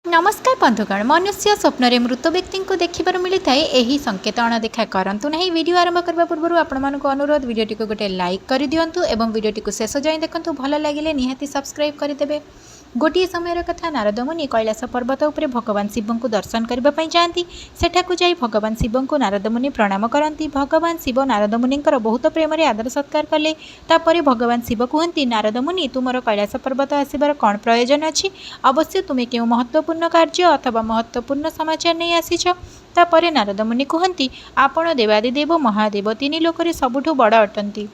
नमस्कार बंधुगण मनुष्य स्वप्न में मृत व्यक्ति को देखिबार मिलता है यही संकेत अणदेखा करंतु नहीं। वीडियो आरंभ करने पूर्व आपको अनुरोध वीडियोटी को गोटे लाइक कर दिंतु और वीडियोटी को शेष जाए देखु भल लगे निहाती सब्सक्राइब करदे। गोटे समय कथा नारद मुनि कैलाश पर्वत उपर भगवान शिव को दर्शन करने जाती। सेठाकु जाई भगवान शिव को नारद मुनि प्रणाम करती। भगवान शिव नारद मुनि बहुत प्रेम आदर सत्कार कले। तापर भगवान शिव कहती नारद मुनि तुमर कैलाश पर्वत आसबार कौन प्रयोजन अच्छी? अवश्य तुम्हें क्यों महत्वपूर्ण कार्य अथवा महत्वपूर्ण समाचार नहीं आसीच? तापर नारद मुनि कहती आपण देवादिदेव महादेव तीन लोकरे सबुठु बड़ अटंती।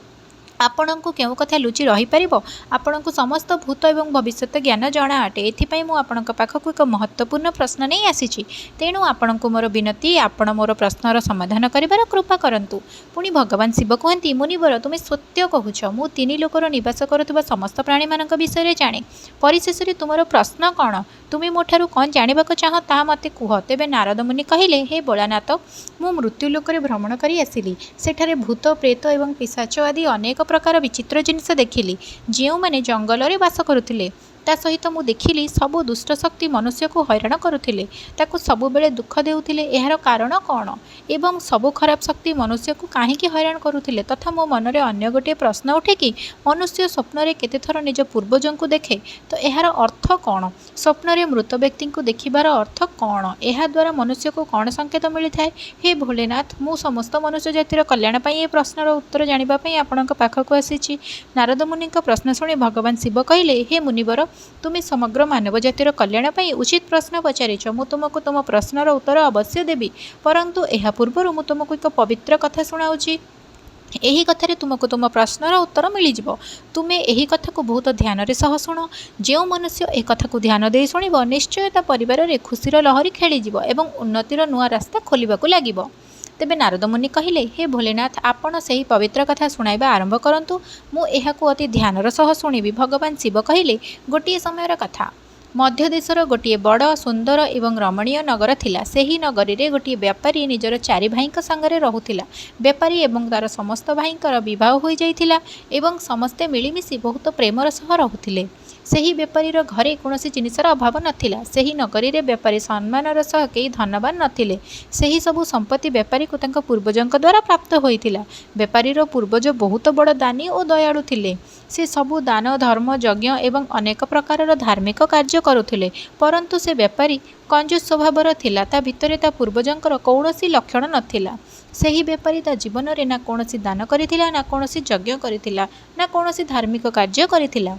आपण को क्यों कथा लुचि रही पार? आपण को समस्त भूत एवं भविष्यत ज्ञान जना अटे। एथिपाई मु आपणक पाखक एक महत्वपूर्ण प्रश्न नहीं आसीछि। तेणु आपण को मोर विनती आपण मोर प्रश्नर समाधान करिवार कृपा करंतु। पुणी भगवान शिव कहती मुनिवर तुम्हें सत्य कहूछ। मु तीन लोकर निवास करुवा समस्त प्राणी मानक विषय जाने। परिशेष तुमर प्रश्न कौन? तुम्हें मोठारू कौन जानिबाक चाह ताहा मते कुह। तेबे नारद मुनि कहिले हे भोलानाथ मु मृत्युलोक भ्रमण करी आसिली। सेठारे भूत प्रेत एवं पिशाच आदि अनेक प्रकार विचित्र जिनिस देखिली जो मैंने जंगल में बास करुले। ता सहित मु देखिली सबु दुष्ट शक्ति मनुष्य को हैरान करुले ताकू सबु बेले दुख देउथिले। एहार कारण कौन एवं सबु खराब शक्ति मनुष्य को काहेकि हैरान करुले? तथा मो मन में अन्य गोटे प्रश्न उठे कि मनुष्य स्वप्न केते थर निज पूर्वज को देखे तो यार अर्थ कौन? स्वप्न रे मृत व्यक्ति को देखिबार अर्थ कौन? एहा द्वारा मनुष्य को कौन संकेत मिलता है? हे भोलेनाथ मु समस्त मनुष्य जातिर कल्याण पाई ए प्रश्नर उत्तर जानिबा पई आपणक पाखक आसीछि। नारद मुनि प्रश्न शुणी भगवान शिव कहिले हे मुनिवर तुम्हें समग्र मानव जातिर कल्याण पाई उचित प्रश्न पचारिछ। मु तुमको तुम प्रश्नर उत्तर अवश्य देबी, परंतु एहा पूर्वर मु तुमको एक पवित्र कथा सुनाउछि। यही कथार तुमको तुम प्रश्नर उत्तर मिल जाव। तुम्हें यही कथा को बहुत ध्यान सह शुण। जो मनुष्य एक कथा को ध्यान दे शुणव निश्चय ता परिवार में खुशीर लहरी खेलीज और उन्नतिर नुआ रास्ता खोलवाक लगिब। तेबे नारद मुनि कहिले हे भोलेनाथ आपण से ही पवित्र कथा शुणाइबा आरंभ करंतु। मु एहाकु अति ध्यानर सह शुणिबी। भगवान शिव कहिले गोटिए समयर कथा। मध्य देशर गोटे बड़ सुंदर एवं रमणीय नगर थिला। सेही नगरी रे गोटे व्यापारी निजर चारि भाईक संगरे रहुथिला। व्यापारी एवं तार समस्त भाईंकर विवाह होई जाइथिला एवं समस्ते मिलिमिशि बहुत प्रेमर सह रहुथिले। सेही व्यापारीर घरे कौनसी जिनिसर अभाव नथिला। सेही नगरी रे व्यापारी सम्मानर सह केही धनवान नथिले। सेही सबु संपत्ति व्यापारी को तांका पूर्वजंक द्वारा प्राप्त होइथिला। व्यापारीर पूर्वज बहुत बड़ दानी और दयालु थिले। से सबु दान धर्म यज्ञ एवं अनेक प्रकारर धार्मिक कार्य करुथिले, परंतु से व्यापारी कंजूस स्वभावर थिला। ता भितरे ता पूर्वजंकर कौनसी लक्षण नथिला। सेही व्यापारी ता जीवन रे ना कौनसी दान करिथिला, ना कौनसी यज्ञ करिथिला, ना कौनसी धार्मिक कार्य करिथिला।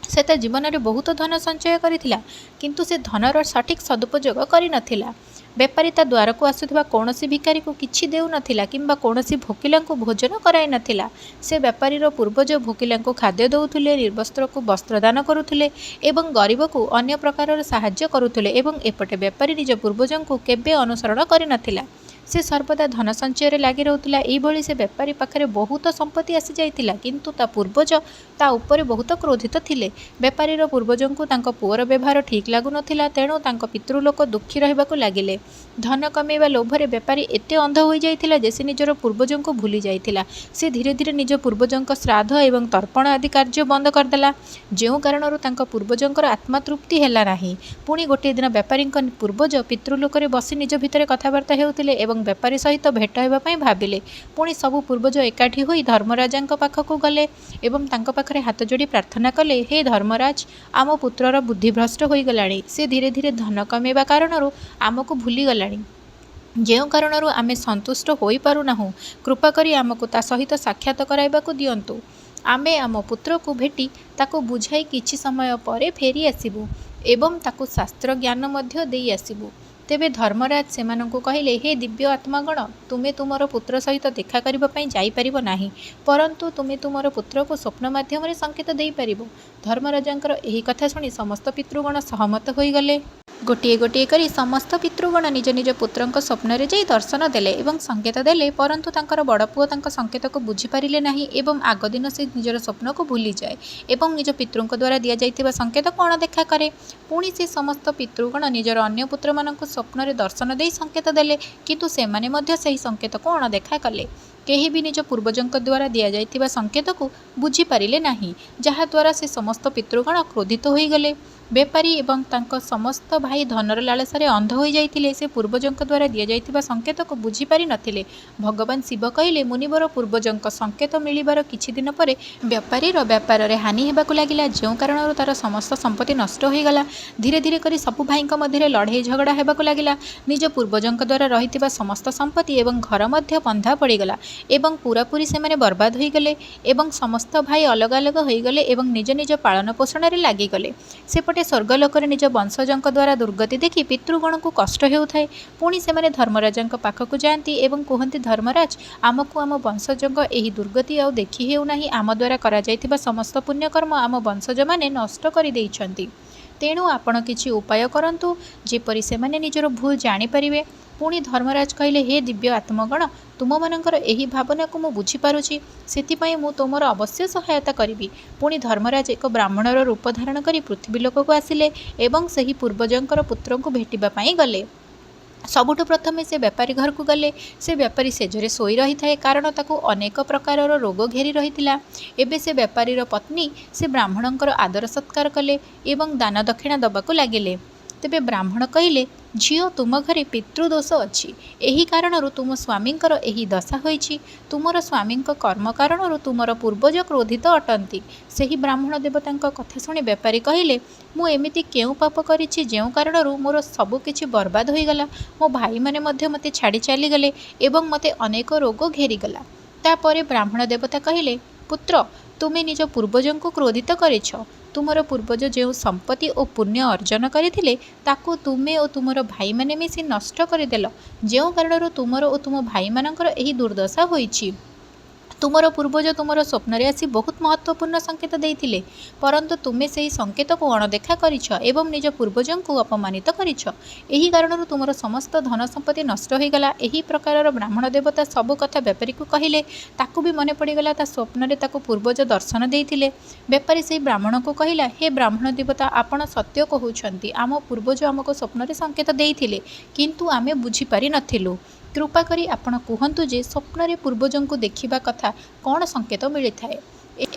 से ता जीवन में बहुत धन संचय करिथिला, किंतु से धनर सठिक सदुपयोग करि नथिला। व्यापारी ता द्वार को आसुथिबा कौनसी भिकारी को किछि देउ नथिला किंबा कौनसी भोकिला को भोजन कराई नथिला। से व्यापारीर पूर्वज भोकिला को खाद्य दउथुले, निर्वस्त्र को वस्त्र दान करुथुले एवं गरीब को अन्य प्रकार साहाय्य करुथुले एवं एपटे व्यापारी निज पूर्वजों को केबे अनुसरण करि नथिला। से सर्वदा धन संचय लगी रोला। यही से व्यापारी पाखे बहुत संपत्ति आसी जाइतिला, किंतु ता पूर्वज ता उपरे बहुत क्रोधित थिले। व्यापारीर पूर्वजों को तांको पुअर व्यवहार ठीक लागु नथिला, तेणु तांको पितृलोक दुखी रहिबाकु लागिले। धन कमेवा लोभरे व्यापारी एते अंध हो जाइतिला जे से निजर पूर्वजों को भूली जाइतिला। से धीरे धीरे निज पूर्वजों श्राद्ध एवं तर्पण आदि कार्य बंद करदेला, जो कारणरू तांको पूर्वजों आत्मा तृप्ति हैला नाही। पुणी गोटे दिन व्यापारी पूर्वज पितृलोक बसी निज भितर कथबार्ता हेउतिले एवं व्यापारी सहित भेट होगा भाविले। पुणी सबु पूर्वज एकाठी होई धर्मराजा पाखक गले एवं तांको पाखरे हाथ जोड़ी प्रार्थना कले हे धर्मराज आम पुत्रर बुद्धिभ्रष्ट हो गलानी। से धीरे धीरे धन कमेवा कारणरू आमको भूली गलानी, जो कारणरू आमे संतुष्ट होई पारुनाहु। कृपा करी आमको ता सहित साक्षात कराइबाकु दियंतु। आमे आम पुत्र को भेटी ताको बुझाई किछि समय परे फेरी आसिबु एवं ताको शास्त्र ज्ञान मध्य देई आसिबु। तेबे धर्मराज सेमानंकु कहिले हे दिव्य आत्मागण तुमे तुमर पुत्र सहित देखा करिबा पई जाई परिबो नाही, परंतु तुमे तुमर पुत्र को स्वप्न माध्यम संकेत देई परिबो। धर्मराजांकर एही कथा सुनी समस्त पितृगण सहमत होई गले। गोटे गोटे करी समस्त पितृगण निज निज पुत्रंक स्वप्न रे जाई दर्शन देले एवं संकेत देले, परंतु तांकर बड़ पुओ तांका संकेत को बुझी पारिले नाही एवं आग दिन से निजर स्वप्न को भूली जाए एवं निज पितृंक द्वारा दिया जाइतिबा संकेत कोण देखा करे। पुणी से समस्त पितृगण निजर अन्य पुत्र मानक स्वप्न रे दर्शन देई संकेत देले, किंतु सेमाने मध्य सही संकेत कोण देखा कले। केही भी निज पूर्वजंक द्वारा दिया जाइतिबा संकेत को बुझी पारिले नाही, जहा द्वारा से समस्त पितृगण क्रोधित होई गले। ବେପାରୀ ଏବଂ ତାଙ୍କ ସମସ୍ତ ଭାଇ ଧନର ଲାଳସାରେ ଅନ୍ଧ ହୋଇଯାଇଥିଲେ। ସେ ପୂର୍ବଜଙ୍କ ଦ୍ୱାରା ଦିଆଯାଇଥିବା ସଙ୍କେତକୁ ବୁଝିପାରି ନଥିଲେ। ଭଗବାନ ଶିବ କହିଲେ, ମୁନିବର ପୂର୍ବଜଙ୍କ ସଙ୍କେତ ମିଳିବାର କିଛି ଦିନ ପରେ ବେପାରୀର ବ୍ୟାପାରରେ ହାନି ହେବାକୁ ଲାଗିଲା, ଯେଉଁ କାରଣରୁ ତାର ସମସ୍ତ ସମ୍ପତ୍ତି ନଷ୍ଟ ହୋଇଗଲା। ଧୀରେ ଧୀରେ କରି ସବୁ ଭାଇଙ୍କ ମଧ୍ୟରେ ଲଢ଼େଇ ଝଗଡ଼ା ହେବାକୁ ଲାଗିଲା। ନିଜ ପୂର୍ବଜଙ୍କ ଦ୍ୱାରା ରହିଥିବା ସମସ୍ତ ସମ୍ପତ୍ତି ଏବଂ ଘର ମଧ୍ୟ ବନ୍ଧା ପଡ଼ିଗଲା ଏବଂ ପୂରାପୂରି ସେମାନେ ବର୍ବାଦ ହୋଇଗଲେ ଏବଂ ସମସ୍ତ ଭାଇ ଅଲଗା ଅଲଗା ହୋଇଗଲେ ଏବଂ ନିଜ ନିଜ ପାଳନ ପୋଷଣରେ ଲାଗିଗଲେ। ସେପଟେ ସ୍ୱର୍ଗଲୋକରେ ନିଜ ବଂଶଜଙ୍କ ଦ୍ୱାରା ଦୁର୍ଗତି ଦେଖି ପିତୃଗଣଙ୍କୁ କଷ୍ଟ ହେଉଥାଏ। ପୁଣି ସେମାନେ ଧର୍ମରାଜଙ୍କ ପାଖକୁ ଯାଆନ୍ତି ଏବଂ କୁହନ୍ତି, ଧର୍ମରାଜ, ଆମକୁ ଆମ ବଂଶଜଙ୍କ ଏହି ଦୁର୍ଗତି ଆଉ ଦେଖି ହେଉନାହିଁ। ଆମ ଦ୍ୱାରା କରାଯାଇଥିବା ସମସ୍ତ ପୁଣ୍ୟକର୍ମ ଆମ ବଂଶଜମାନେ ନଷ୍ଟ କରିଦେଇଛନ୍ତି। ତେଣୁ ଆପଣ କିଛି ଉପାୟ କରନ୍ତୁ ଯେପରି ସେମାନେ ନିଜର ଭୁଲ ଜାଣିପାରିବେ। ପୁଣି ଧର୍ମରାଜ କହିଲେ, ହେ ଦିବ୍ୟ ଆତ୍ମଗଣ, ତୁମମାନଙ୍କର ଏହି ଭାବନାକୁ ମୁଁ ବୁଝିପାରୁଛି, ସେଥିପାଇଁ ମୁଁ ତୁମର ଅବଶ୍ୟ ସହାୟତା କରିବି। ପୁଣି ଧର୍ମରାଜ ଏକ ବ୍ରାହ୍ମଣର ରୂପ ଧାରଣ କରି ପୃଥିବୀ ଲୋକକୁ ଆସିଲେ ଏବଂ ସେହି ପୂର୍ବଜଙ୍କର ପୁତ୍ରଙ୍କୁ ଭେଟିବା ପାଇଁ ଗଲେ। ସବୁଠୁ ପ୍ରଥମେ ସେ ବେପାରୀ ଘରକୁ ଗଲେ। ସେ ବେପାରୀ ଶେଯରେ ଶୋଇ ରହିଥାଏ, କାରଣ ତାକୁ ଅନେକ ପ୍ରକାରର ରୋଗ ଘେରି ରହିଥିଲା। ଏବେ ସେ ବେପାରୀର ପତ୍ନୀ ସେ ବ୍ରାହ୍ମଣଙ୍କର ଆଦର ସତ୍କାର କଲେ ଏବଂ ଦାନ ଦକ୍ଷିଣା ଦେବାକୁ ଲାଗିଲେ। ତେବେ ବ୍ରାହ୍ମଣ କହିଲେ, ଝିଅ, ତୁମ ଘରେ ପିତୃଦୋଷ ଅଛି, ଏହି କାରଣରୁ ତୁମ ସ୍ୱାମୀଙ୍କର ଏହି ଦଶା ହୋଇଛି। ତୁମର ସ୍ୱାମୀଙ୍କ କର୍ମ କାରଣରୁ ତୁମର ପୂର୍ବଜ କ୍ରୋଧିତ ଅଟନ୍ତି। ସେହି ବ୍ରାହ୍ମଣ ଦେବତାଙ୍କ କଥା ଶୁଣି ବେପାରୀ କହିଲେ, ମୁଁ ଏମିତି କେଉଁ ପାପ କରିଛି ଯେଉଁ କାରଣରୁ ମୋର ସବୁ କିଛି ବର୍ବାଦ ହୋଇଗଲା? ମୋ ଭାଇମାନେ ମଧ୍ୟ ମୋତେ ଛାଡ଼ି ଚାଲିଗଲେ ଏବଂ ମୋତେ ଅନେକ ରୋଗ ଘେରିଗଲା। ତାପରେ ବ୍ରାହ୍ମଣ ଦେବତା କହିଲେ, ପୁତ୍ର, ତୁମେ ନିଜ ପୂର୍ବଜଙ୍କୁ କ୍ରୋଧିତ କରିଛ। ତୁମର ପୂର୍ବଜ ଯେଉଁ ସମ୍ପତ୍ତି ଓ ପୁଣ୍ୟ ଅର୍ଜନ କରିଥିଲେ ତାକୁ ତୁମେ ଓ ତୁମର ଭାଇମାନେ ମିଶି ନଷ୍ଟ କରିଦେଲ, ଯେଉଁ କାରଣରୁ ତୁମର ଓ ତୁମ ଭାଇମାନଙ୍କର ଏହି ଦୁର୍ଦ୍ଦଶା ହୋଇଛି। ତୁମର ପୂର୍ବଜ ତୁମର ସ୍ୱପ୍ନରେ ଆସି ବହୁତ ମହତ୍ତ୍ୱପୂର୍ଣ୍ଣ ସଙ୍କେତ ଦେଇଥିଲେ, ପରନ୍ତୁ ତୁମେ ସେହି ସଙ୍କେତକୁ ଅଣଦେଖା କରିଛ ଏବଂ ନିଜ ପୂର୍ବଜଙ୍କୁ ଅପମାନିତ କରିଛ। ଏହି କାରଣରୁ ତୁମର ସମସ୍ତ ଧନ ସମ୍ପତ୍ତି ନଷ୍ଟ ହୋଇଗଲା। ଏହି ପ୍ରକାରର ବ୍ରାହ୍ମଣ ଦେବତା ସବୁ କଥା ବେପାରୀକୁ କହିଲେ। ତାକୁ ବି ମନେ ପଡ଼ିଗଲା ତା ସ୍ୱପ୍ନରେ ତାକୁ ପୂର୍ବଜ ଦର୍ଶନ ଦେଇଥିଲେ। ବେପାରୀ ସେହି ବ୍ରାହ୍ମଣକୁ କହିଲା, ହେ ବ୍ରାହ୍ମଣ ଦେବତା, ଆପଣ ସତ୍ୟ କହୁଛନ୍ତି। ଆମ ପୂର୍ବଜ ଆମକୁ ସ୍ୱପ୍ନରେ ସଙ୍କେତ ଦେଇଥିଲେ, କିନ୍ତୁ ଆମେ ବୁଝିପାରି ନଥିଲୁ। କୃପା କରି ଆପଣ କୁହନ୍ତୁ ଯେ ସ୍ୱପ୍ନରେ ପୂର୍ବଜଙ୍କୁ ଦେଖିବା କଥା କ'ଣ ସଙ୍କେତ ମିଳିଥାଏ?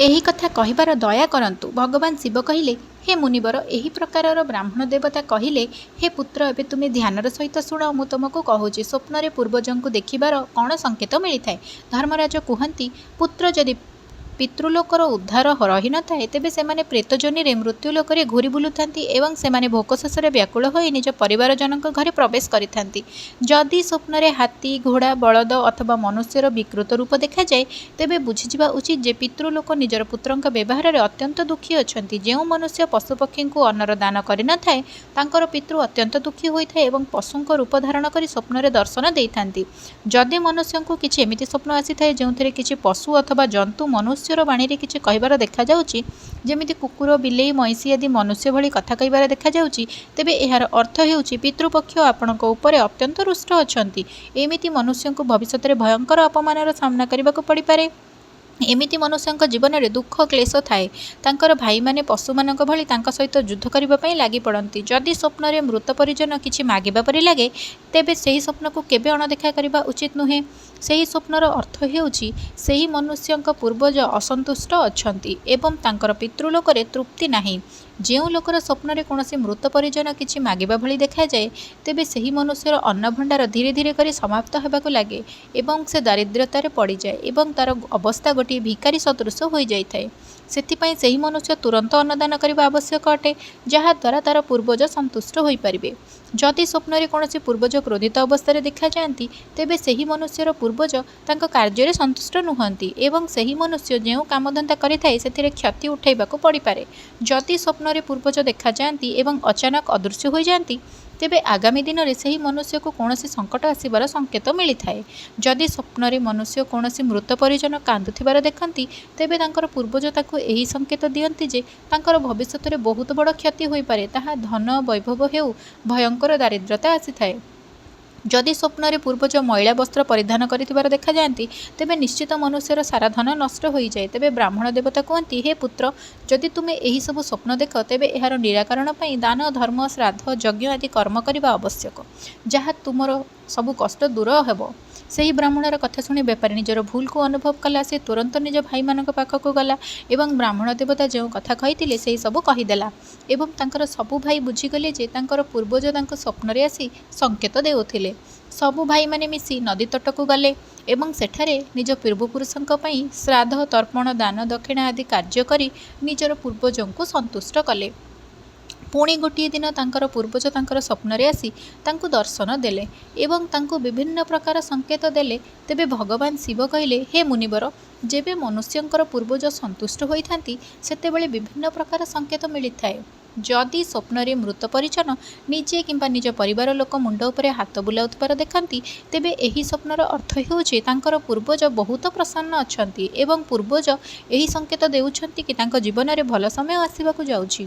ଏହି କଥା କହିବାର ଦୟା କରନ୍ତୁ। ଭଗବାନ ଶିବ କହିଲେ, ହେ ମୁନିବର, ଏହି ପ୍ରକାରର ବ୍ରାହ୍ମଣ ଦେବତା କହିଲେ, ହେ ପୁତ୍ର, ଏବେ ତୁମେ ଧ୍ୟାନର ସହିତ ଶୁଣ। ମୁଁ ତୁମକୁ କହୁଛି ସ୍ୱପ୍ନରେ ପୂର୍ବଜଙ୍କୁ ଦେଖିବାର କ'ଣ ସଙ୍କେତ ମିଳିଥାଏ। ଧର୍ମରାଜ କୁହନ୍ତି, ପୁତ୍ର, ଯଦି ପିତୃଲୋକର ଉଦ୍ଧାର ରହିନଥାଏ ତେବେ ସେମାନେ ପ୍ରେତ ଯୋନିରେ ମୃତ୍ୟୁ ଲୋକରେ ଘୁରି ବୁଲୁଥାନ୍ତି ଏବଂ ସେମାନେ ଭୋକ ଶେଷରେ ବ୍ୟାକୁଳ ହୋଇ ନିଜ ପରିବାରଜନଙ୍କ ଘରେ ପ୍ରବେଶ କରିଥାନ୍ତି। ଯଦି ସ୍ୱପ୍ନରେ ହାତୀ, ଘୋଡ଼ା, ବଳଦ ଅଥବା ମନୁଷ୍ୟର ବିକୃତ ରୂପ ଦେଖାଯାଏ ତେବେ ବୁଝିଯିବା ଉଚିତ ଯେ ପିତୃଲୋକ ନିଜର ପୁତ୍ରଙ୍କ ବ୍ୟବହାରରେ ଅତ୍ୟନ୍ତ ଦୁଃଖୀ ଅଛନ୍ତି। ଯେଉଁ ମନୁଷ୍ୟ ପଶୁପକ୍ଷୀଙ୍କୁ ଅନ୍ନର ଦାନ କରିନଥାଏ ତାଙ୍କର ପିତୃ ଅତ୍ୟନ୍ତ ଦୁଃଖୀ ହୋଇଥାଏ ଏବଂ ପଶୁଙ୍କ ରୂପ ଧାରଣ କରି ସ୍ୱପ୍ନରେ ଦର୍ଶନ ଦେଇଥାନ୍ତି। ଯଦି ମନୁଷ୍ୟଙ୍କୁ କିଛି ଏମିତି ସ୍ୱପ୍ନ ଆସିଥାଏ ଯେଉଁଥିରେ କିଛି ପଶୁ ଅଥବା ଜନ୍ତୁ ମନୁଷ୍ୟର ବାଣୀରେ କିଛି କହିବାର ଦେଖାଯାଉଛି, ଯେମିତି କୁକୁର, ବିଲେଇ, ମଇଁଷି ଆଦି ମନୁଷ୍ୟ ଭଳି କଥା କହିବାର ଦେଖାଯାଉଛି, ତେବେ ଏହାର ଅର୍ଥ ହେଉଛି ପିତୃପକ୍ଷ ଆପଣଙ୍କ ଉପରେ ଅତ୍ୟନ୍ତ ରୁଷ୍ଟ ଅଛନ୍ତି। ଏମିତି ମନୁଷ୍ୟଙ୍କୁ ଭବିଷ୍ୟତରେ ଭୟଙ୍କର ଅପମାନର ସାମ୍ନା କରିବାକୁ ପଡ଼ିପାରେ। ଏମିତି ମନୁଷ୍ୟଙ୍କ ଜୀବନରେ ଦୁଃଖ କ୍ଲେଶ ଥାଏ। ତାଙ୍କର ଭାଇମାନେ ପଶୁମାନଙ୍କ ଭଳି ତାଙ୍କ ସହିତ ଯୁଦ୍ଧ କରିବା ପାଇଁ ଲାଗି ପଡ଼ନ୍ତି। ଯଦି ସ୍ୱପ୍ନରେ ମୃତ ପରିଜନ କିଛି ମାଗିବା ପରି ଲାଗେ ତେବେ ସେହି ସ୍ୱପ୍ନକୁ କେବେ ଅଣଦେଖା କରିବା ଉଚିତ ନୁହେଁ। ସେହି ସ୍ୱପ୍ନର ଅର୍ଥ ହେଉଛି ସେହି ମନୁଷ୍ୟଙ୍କ ପୂର୍ବଜ ଅସନ୍ତୁଷ୍ଟ ଅଛନ୍ତି ଏବଂ ତାଙ୍କର ପିତୃଲୋକରେ ତୃପ୍ତି ନାହିଁ। ଯେଉଁ ଲୋକର ସ୍ୱପ୍ନରେ କୌଣସି ମୃତ ପରିଜନ କିଛି ମାଗିବା ଭଳି ଦେଖାଯାଏ ତେବେ ସେହି ମନୁଷ୍ୟର ଅନ୍ନଭଣ୍ଡାର ଧୀରେ ଧୀରେ କରି ସମାପ୍ତ ହେବାକୁ ଲାଗେ ଏବଂ ସେ ଦାରିଦ୍ର୍ୟତାରେ ପଡ଼ିଯାଏ ଏବଂ ତାର ଅବସ୍ଥା ଗୋଟିଏ ଭିକାରୀ ସଦୃଶ ହୋଇଯାଇଥାଏ। ସେଥିପାଇଁ ସେହି ମନୁଷ୍ୟ ତୁରନ୍ତ ଅନ୍ନଦାନ କରିବା ଆବଶ୍ୟକ ଅଟେ, ଯାହାଦ୍ୱାରା ତାର ପୂର୍ବଜ ସନ୍ତୁଷ୍ଟ ହୋଇପାରିବେ। ଯଦି ସ୍ୱପ୍ନରେ କୌଣସି ପୂର୍ବଜ କ୍ରୋଧିତ ଅବସ୍ଥାରେ ଦେଖାଯାଆନ୍ତି ତେବେ ସେହି ମନୁଷ୍ୟର ପୂର୍ବଜ ତାଙ୍କ କାର୍ଯ୍ୟରେ ସନ୍ତୁଷ୍ଟ ନୁହନ୍ତି ଏବଂ ସେହି ମନୁଷ୍ୟ ଯେଉଁ କାମଧନ୍ଦା କରିଥାଏ ସେଥିରେ କ୍ଷତି ଉଠାଇବାକୁ ପଡ଼ିପାରେ। ଯଦି ସ୍ୱପ୍ନରେ ପୂର୍ବଜ ଦେଖାଯାଆନ୍ତି ଏବଂ ଅଚାନକ ଅଦୃଶ୍ୟ ହୋଇଯାଆନ୍ତି ତେବେ ଆଗାମୀ ଦିନରେ ସେହି ମନୁଷ୍ୟକୁ କୌଣସି ସଙ୍କଟ ଆସିବାର ସଙ୍କେତ ମିଳିଥାଏ। ଯଦି ସ୍ୱପ୍ନରେ ମନୁଷ୍ୟ କୌଣସି ମୃତ ପରିଜନ କାନ୍ଦୁଥିବାର ଦେଖନ୍ତି ତେବେ ତାଙ୍କର ପୂର୍ବଜ ତାକୁ ଏହି ସଙ୍କେତ ଦିଅନ୍ତି ଯେ ତାଙ୍କର ଭବିଷ୍ୟତରେ ବହୁତ ବଡ଼ କ୍ଷତି ହୋଇପାରେ, ତାହା ଧନ ବୈଭବ ହେଉ, ଭୟଙ୍କର ଦାରିଦ୍ର୍ୟତା ଆସିଥାଏ। ଯଦି ସ୍ୱପ୍ନରେ ପୂର୍ବଜ ମଇଳା ବସ୍ତ୍ର ପରିଧାନ କରିଥିବାର ଦେଖାଯାଆନ୍ତି ତେବେ ନିଶ୍ଚିତ ମନୁଷ୍ୟର ସାରା ଧନ ନଷ୍ଟ ହୋଇଯାଏ। ତେବେ ବ୍ରାହ୍ମଣ ଦେବତା କୁହନ୍ତି, ହେ ପୁତ୍ର, ଯଦି ତୁମେ ଏହିସବୁ ସ୍ୱପ୍ନ ଦେଖ ତେବେ ଏହାର ନିରାକରଣ ପାଇଁ ଦାନ, ଧର୍ମ, ଶ୍ରାଦ୍ଧ, ଯଜ୍ଞ ଆଦି କର୍ମ କରିବା ଆବଶ୍ୟକ, ଯାହା ତୁମର ସବୁ କଷ୍ଟ ଦୂର ହେବ। ସେହି ବ୍ରାହ୍ମଣର କଥା ଶୁଣି ବେପାରୀ ନିଜର ଭୁଲକୁ ଅନୁଭବ କଲା। ସେ ତୁରନ୍ତ ନିଜ ଭାଇମାନଙ୍କ ପାଖକୁ ଗଲା ଏବଂ ବ୍ରାହ୍ମଣ ଦେବତା ଯେଉଁ କଥା କହିଥିଲେ ସେହି ସବୁ କହିଦେଲା ଏବଂ ତାଙ୍କର ସବୁ ଭାଇ ବୁଝିଗଲେ ଯେ ତାଙ୍କର ପୂର୍ବଜ ତାଙ୍କ ସ୍ୱପ୍ନରେ ଆସି ସଙ୍କେତ ଦେଉଥିଲେ। ସବୁ ଭାଇମାନେ ମିଶି ନଦୀ ତଟକୁ ଗଲେ ଏବଂ ସେଠାରେ ନିଜ ପୂର୍ବପୁରୁଷଙ୍କ ପାଇଁ ଶ୍ରାଦ୍ଧ, ତର୍ପଣ, ଦାନ, ଦକ୍ଷିଣା ଆଦି କାର୍ଯ୍ୟ କରି ନିଜର ପୂର୍ବଜଙ୍କୁ ସନ୍ତୁଷ୍ଟ କଲେ। ପୁଣି ଗୋଟିଏ ଦିନ ତାଙ୍କର ପୂର୍ବଜ ତାଙ୍କର ସ୍ୱପ୍ନରେ ଆସି ତାଙ୍କୁ ଦର୍ଶନ ଦେଲେ ଏବଂ ତାଙ୍କୁ ବିଭିନ୍ନ ପ୍ରକାର ସଙ୍କେତ ଦେଲେ। ତେବେ ଭଗବାନ ଶିବ କହିଲେ, ହେ ମୁନିବର, ଯେବେ ମନୁଷ୍ୟଙ୍କର ପୂର୍ବଜ ସନ୍ତୁଷ୍ଟ ହୋଇଥାନ୍ତି ସେତେବେଳେ ବିଭିନ୍ନ ପ୍ରକାର ସଙ୍କେତ ମିଳିଥାଏ। ଯଦି ସ୍ୱପ୍ନରେ ମୃତ ପରିଜନ ନିଜେ କିମ୍ବା ନିଜ ପରିବାର ଲୋକ ମୁଣ୍ଡ ଉପରେ ହାତ ବୁଲାଉଥିବାର ଦେଖନ୍ତି ତେବେ ଏହି ସ୍ୱପ୍ନର ଅର୍ଥ ହେଉଛି ତାଙ୍କର ପୂର୍ବଜ ବହୁତ ପ୍ରସନ୍ନ ଅଛନ୍ତି ଏବଂ ପୂର୍ବଜ ଏହି ସଙ୍କେତ ଦେଉଛନ୍ତି କି ତାଙ୍କ ଜୀବନରେ ଭଲ ସମୟ ଆସିବାକୁ ଯାଉଛି।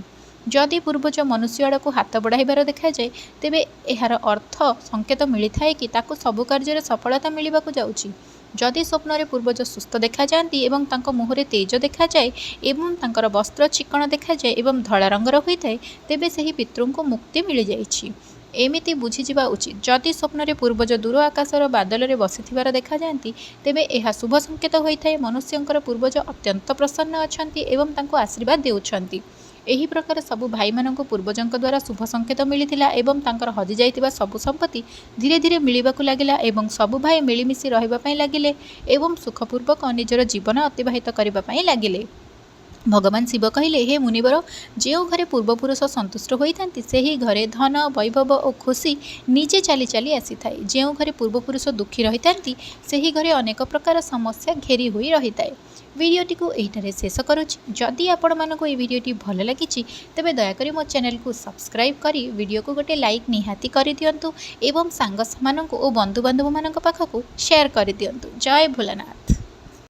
ଯଦି ପୂର୍ବଜ ମନୁଷ୍ୟ ଆଡ଼କୁ ହାତ ବଢ଼ାଇବାର ଦେଖାଯାଏ ତେବେ ଏହାର ଅର୍ଥ ସଙ୍କେତ ମିଳିଥାଏ କି ତାକୁ ସବୁ କାର୍ଯ୍ୟରେ ସଫଳତା ମିଳିବାକୁ ଯାଉଛି। ଯଦି ସ୍ୱପ୍ନରେ ପୂର୍ବଜ ସୁସ୍ଥ ଦେଖାଯାଆନ୍ତି ଏବଂ ତାଙ୍କ ମୁହଁରେ ତେଜ ଦେଖାଯାଏ ଏବଂ ତାଙ୍କର ବସ୍ତ୍ର ଚିକ୍କଣ ଦେଖାଯାଏ ଏବଂ ଧଳା ରଙ୍ଗର ହୋଇଥାଏ ତେବେ ସେହି ପିତୃଙ୍କୁ ମୁକ୍ତି ମିଳିଯାଇଛି। ଏମିତି ବୁଝିଯିବା ଉଚିତ। ଯଦି ସ୍ୱପ୍ନରେ ପୂର୍ବଜ ଦୂର ଆକାଶର ବାଦଲରେ ବସିଥିବାର ଦେଖାଯାଆନ୍ତି ତେବେ ଏହା ଶୁଭ ସଙ୍କେତ ହୋଇଥାଏ। ମନୁଷ୍ୟଙ୍କର ପୂର୍ବଜ ଅତ୍ୟନ୍ତ ପ୍ରସନ୍ନ ଅଛନ୍ତି ଏବଂ ତାଙ୍କୁ ଆଶୀର୍ବାଦ ଦେଉଛନ୍ତି। ଏହି ପ୍ରକାର ସବୁ ଭାଇମାନଙ୍କୁ ପୂର୍ବଜଙ୍କ ଦ୍ୱାରା ଶୁଭ ସଙ୍କେତ ମିଳିଥିଲା ଏବଂ ତାଙ୍କର ହଜିଯାଇଥିବା ସବୁ ସମ୍ପତ୍ତି ଧୀରେ ଧୀରେ ମିଳିବାକୁ ଲାଗିଲା ଏବଂ ସବୁ ଭାଇ ମିଳିମିଶି ରହିବା ପାଇଁ ଲାଗିଲେ ଏବଂ ସୁଖପୂର୍ବକ ନିଜର ଜୀବନ ଅତିବାହିତ କରିବା ପାଇଁ ଲାଗିଲେ। ଭଗବାନ ଶିବ କହିଲେ, ହେ ମୁନିବର, ଯେଉଁ ଘରେ ପୂର୍ବପୁରୁଷ ସନ୍ତୁଷ୍ଟ ହୋଇଥାନ୍ତି ସେହି ଘରେ ଧନ, ବୈଭବ ଓ ଖୁସି ନିଜେ ଚାଲି ଚାଲି ଆସିଥାଏ। ଯେଉଁ ଘରେ ପୂର୍ବପୁରୁଷ ଦୁଃଖୀ ରହିଥାନ୍ତି ସେହି ଘରେ ଅନେକ ପ୍ରକାର ସମସ୍ୟା ଘେରି ହୋଇ ରହିଥାଏ। ଭିଡ଼ିଓଟିକୁ ଏହିଠାରେ ଶେଷ କରୁଛି। ଯଦି ଆପଣମାନଙ୍କୁ ଏହି ଭିଡ଼ିଓଟି ଭଲ ଲାଗିଛି ତେବେ ଦୟାକରି ମୋ ଚ୍ୟାନେଲକୁ ସବସ୍କ୍ରାଇବ୍ କରି ଭିଡ଼ିଓକୁ ଗୋଟେ ଲାଇକ୍ ନିହାତି କରିଦିଅନ୍ତୁ ଏବଂ ସାଙ୍ଗମାନଙ୍କୁ ଓ ବନ୍ଧୁବାନ୍ଧବମାନଙ୍କ ପାଖକୁ ସେୟାର କରିଦିଅନ୍ତୁ। ଜୟ ଭୋଲାନାଥ।